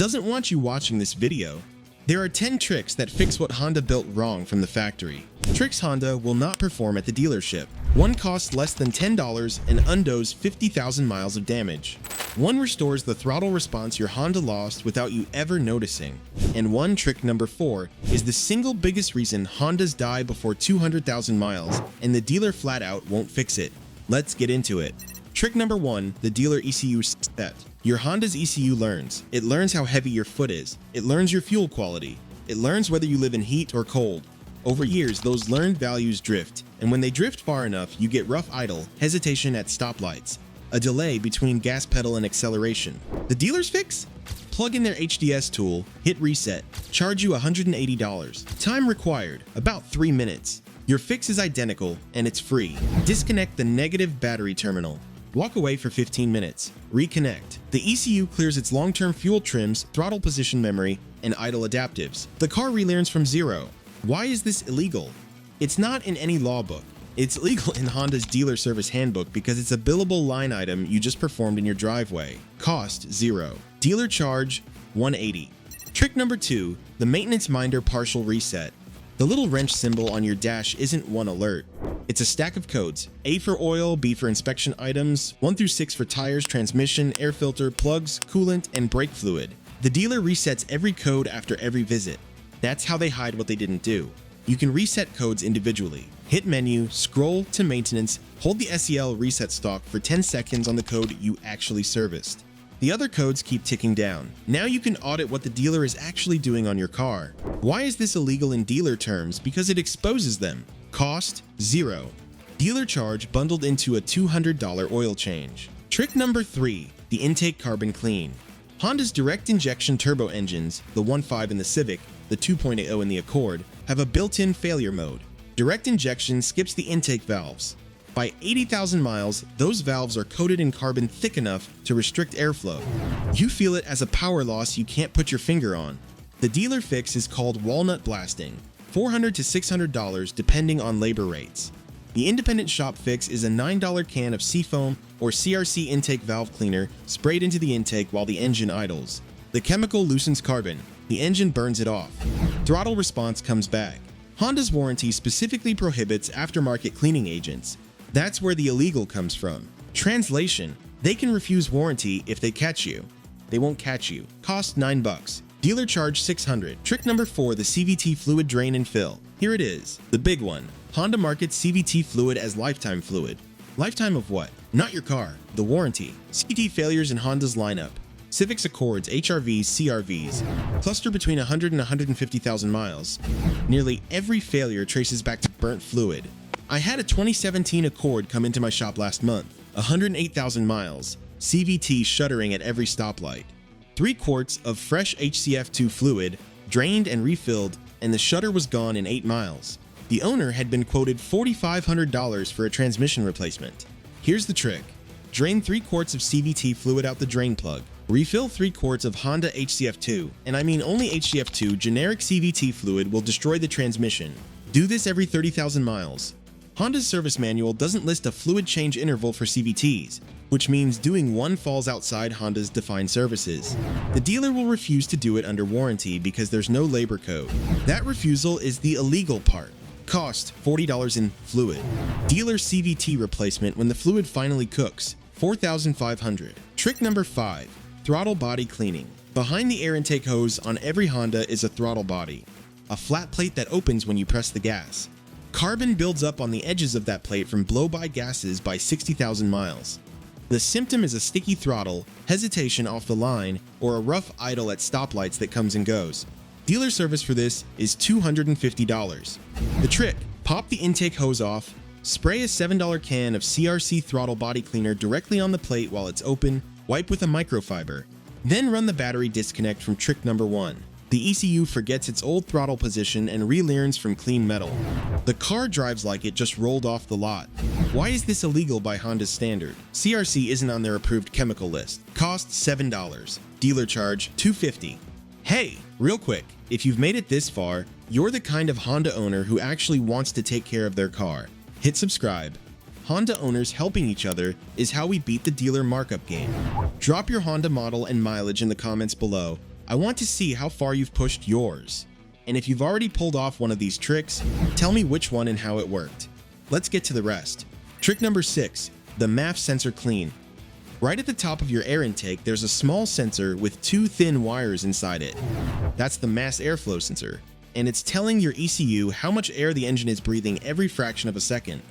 doesn't want you watching this video. There are 10 tricks that fix what Honda built wrong from the factory. Tricks Honda will not perform at the dealership. One costs less than $10 and undoes 50,000 miles of damage. One restores the throttle response your Honda lost without you ever noticing. And one, trick number 4, is the single biggest reason Hondas die before 200,000 miles, and the dealer flat out won't fix it. Let's get into it. Trick number 1, the dealer ECU set. Your Honda's ECU learns. It learns how heavy your foot is. It learns your fuel quality. It learns whether you live in heat or cold. Over years, those learned values drift, and when they drift far enough, you get rough idle, hesitation at stoplights, a delay between gas pedal and acceleration. The dealer's fix? Plug in their HDS tool, hit reset, charge you $180. Time required, about 3 minutes. Your fix is identical, and it's free. Disconnect the negative battery terminal. Walk away for 15 minutes. Reconnect. The ECU clears its long-term fuel trims, throttle position memory, and idle adaptives. The car relearns from zero. Why is this illegal? It's not in any law book. It's legal in Honda's dealer service handbook because it's a billable line item you just performed in your driveway. Cost, $0. Dealer charge, $180. Trick number 2, the maintenance minder partial reset. The little wrench symbol on your dash isn't one alert. It's a stack of codes: A for oil, B for inspection items, 1 through 6 for tires, transmission, air filter, plugs, coolant, and brake fluid. The dealer resets every code after every visit. That's how they hide what they didn't do. You can reset codes individually. Hit menu, scroll to maintenance, hold the SEL reset stalk for 10 seconds on the code you actually serviced. The other codes keep ticking down. Now you can audit what the dealer is actually doing on your car. Why is this illegal in dealer terms? Because it exposes them. Cost, $0. Dealer charge bundled into a $200 oil change. Trick number 3, the intake carbon clean. Honda's direct injection turbo engines, the 1.5 in the Civic, the 2.0 in the Accord, have a built-in failure mode. Direct injection skips the intake valves. By 80,000 miles, those valves are coated in carbon thick enough to restrict airflow. You feel it as a power loss you can't put your finger on. The dealer fix is called walnut blasting, $400 to $600 depending on labor rates. The independent shop fix is a $9 can of Seafoam or CRC intake valve cleaner sprayed into the intake while the engine idles. The chemical loosens carbon. The engine burns it off. Throttle response comes back. Honda's warranty specifically prohibits aftermarket cleaning agents. That's where the illegal comes from. Translation: they can refuse warranty if they catch you. They won't catch you. Cost $9. Dealer charge $600. Trick number 4, the CVT fluid drain and fill. Here it is, the big one. Honda markets CVT fluid as lifetime fluid. Lifetime of what? Not your car, the warranty. CVT failures in Honda's lineup: Civics, Accords, HRVs, CRVs, cluster between 100 and 150,000 miles. Nearly every failure traces back to burnt fluid. I had a 2017 Accord come into my shop last month, 108,000 miles, CVT shuddering at every stoplight. 3 quarts of fresh HCF2 fluid, drained and refilled, and the shudder was gone in 8 miles. The owner had been quoted $4,500 for a transmission replacement. Here's the trick: drain 3 quarts of CVT fluid out the drain plug. Refill 3 quarts of Honda HCF2, and I mean only HCF2. Generic CVT fluid will destroy the transmission. Do this every 30,000 miles. Honda's service manual doesn't list a fluid change interval for CVTs, which means doing one falls outside Honda's defined services. The dealer will refuse to do it under warranty because there's no labor code. That refusal is the illegal part. Cost, $40 in fluid. Dealer CVT replacement when the fluid finally cooks, $4,500. Trick number 5, throttle body cleaning. Behind the air intake hose on every Honda is a throttle body, a flat plate that opens when you press the gas. Carbon builds up on the edges of that plate from blow-by gases by 60,000 miles. The symptom is a sticky throttle, hesitation off the line, or a rough idle at stoplights that comes and goes. Dealer service for this is $250. The trick: pop the intake hose off, spray a $7 can of CRC throttle body cleaner directly on the plate while it's open, wipe with a microfiber. Then run the battery disconnect from trick number 1. The ECU forgets its old throttle position and relearns from clean metal. The car drives like it just rolled off the lot. Why is this illegal by Honda's standard? CRC isn't on their approved chemical list. Cost $7. Dealer charge $250. Hey, real quick, if you've made it this far, you're the kind of Honda owner who actually wants to take care of their car. Hit subscribe. Honda owners helping each other is how we beat the dealer markup game. Drop your Honda model and mileage in the comments below, I want to see how far you've pushed yours. And if you've already pulled off one of these tricks, tell me which one and how it worked. Let's get to the rest. Trick number 6, the MAF sensor clean. Right at the top of your air intake, there's a small sensor with 2 thin wires inside it. That's the mass airflow sensor, and it's telling your ECU how much air the engine is breathing every fraction of a second.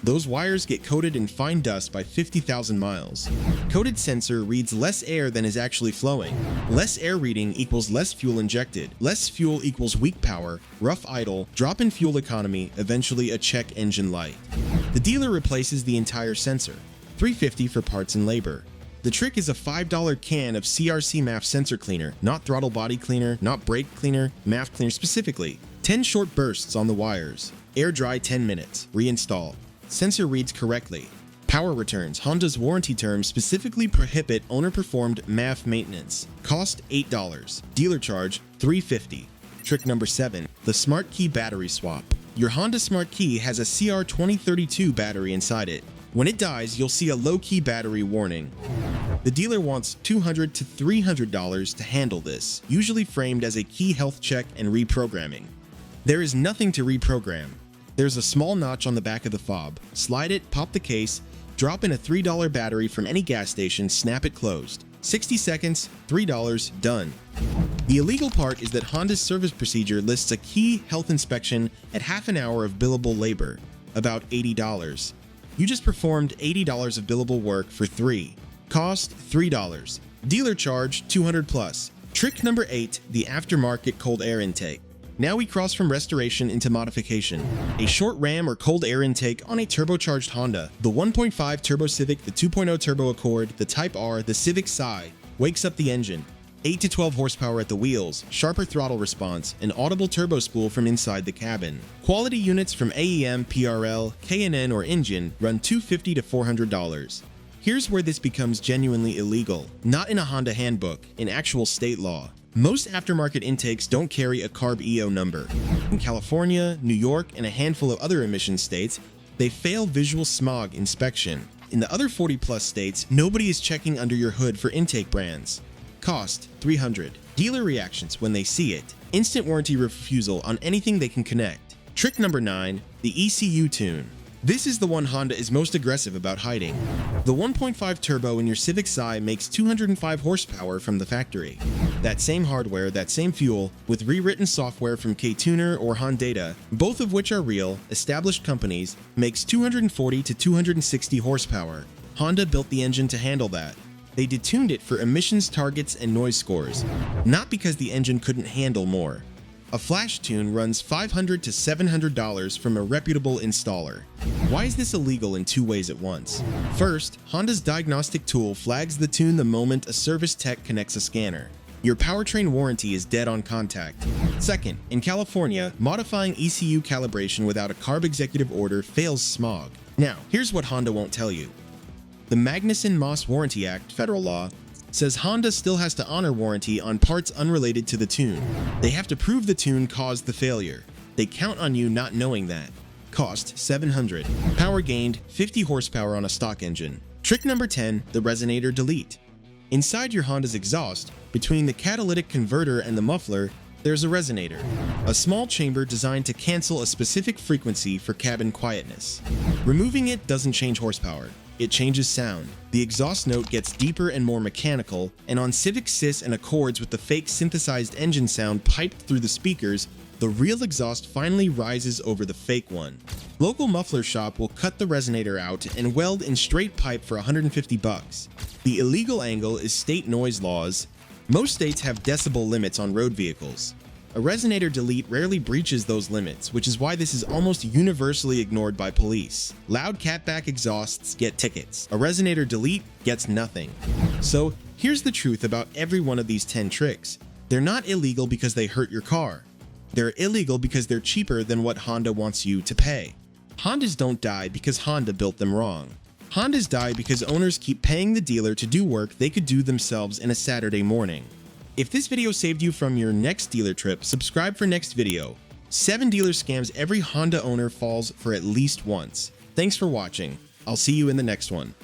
Those wires get coated in fine dust by 50,000 miles. Coated sensor reads less air than is actually flowing. Less air reading equals less fuel injected. Less fuel equals weak power, rough idle, drop in fuel economy, eventually a check engine light. The dealer replaces the entire sensor, $350 for parts and labor. The trick is a $5 can of CRC MAF sensor cleaner, not throttle body cleaner, not brake cleaner, MAF cleaner specifically. 10 short bursts on the wires. Air dry 10 minutes. Reinstall. Sensor reads correctly. Power returns. Honda's warranty terms specifically prohibit owner-performed MAF maintenance. Cost $8. Dealer charge $350. Trick number 7, the Smart Key battery swap. Your Honda Smart Key has a CR2032 battery inside it. When it dies, you'll see a low-key battery warning. The dealer wants $200 to $300 to handle this, usually framed as a key health check and reprogramming. There is nothing to reprogram. There's a small notch on the back of the fob. Slide it, pop the case, drop in a $3 battery from any gas station, snap it closed. 60 seconds, $3, done. The illegal part is that Honda's service procedure lists a key health inspection at half an hour of billable labor, about $80. You just performed $80 of billable work for $3. Cost $3. Dealer charge $200 plus. Trick number 8, the aftermarket cold air intake. Now we cross from restoration into modification. A short ram or cold air intake on a turbocharged Honda. The 1.5 Turbo Civic, the 2.0 Turbo Accord, the Type R, the Civic Si wakes up the engine. 8 to 12 horsepower at the wheels, sharper throttle response, an audible turbo spool from inside the cabin. Quality units from AEM, PRL, K&N, or Engine run $250 to $400. Here's where this becomes genuinely illegal. Not in a Honda handbook, in actual state law. Most aftermarket intakes don't carry a CARB EO number. In California, New York, and a handful of other emission states, they fail visual smog inspection. In the other 40-plus states, nobody is checking under your hood for intake brands. Cost $300. Dealer reactions when they see it. Instant warranty refusal on anything they can connect. Trick number 9, the ECU tune. This is the one Honda is most aggressive about hiding. The 1.5 turbo in your Civic Si makes 205 horsepower from the factory. That same hardware, that same fuel, with rewritten software from K-Tuner or Hondata, both of which are real, established companies, makes 240 to 260 horsepower. Honda built the engine to handle that. They detuned it for emissions targets and noise scores, not because the engine couldn't handle more. A flash tune runs $500 to $700 from a reputable installer. Why is this illegal in 2 ways at once? First, Honda's diagnostic tool flags the tune the moment a service tech connects a scanner. Your powertrain warranty is dead on contact. Second, in California, modifying ECU calibration without a CARB executive order fails smog. Now, here's what Honda won't tell you. The Magnuson-Moss Warranty Act, federal law, says Honda still has to honor warranty on parts unrelated to the tune. They have to prove the tune caused the failure. They count on you not knowing that. Cost $700. Power gained 50 horsepower on a stock engine. Trick number 10, the Resonator delete. Inside your Honda's exhaust, between the catalytic converter and the muffler, there's a resonator, a small chamber designed to cancel a specific frequency for cabin quietness. Removing it doesn't change horsepower. It changes sound. The exhaust note gets deeper and more mechanical, and on Civic Sys and Accords with the fake synthesized engine sound piped through the speakers, the real exhaust finally rises over the fake one. Local muffler shop will cut the resonator out and weld in straight pipe for $150. The illegal angle is state noise laws. Most states have decibel limits on road vehicles. A resonator delete rarely breaches those limits, which is why this is almost universally ignored by police. Loud catback exhausts get tickets. A resonator delete gets nothing. So here's the truth about every one of these 10 tricks. They're not illegal because they hurt your car. They're illegal because they're cheaper than what Honda wants you to pay. Hondas don't die because Honda built them wrong. Hondas die because owners keep paying the dealer to do work they could do themselves in a Saturday morning. If this video saved you from your next dealer trip, subscribe for next video. 7 dealer scams every Honda owner falls for at least once. Thanks for watching. I'll see you in the next one.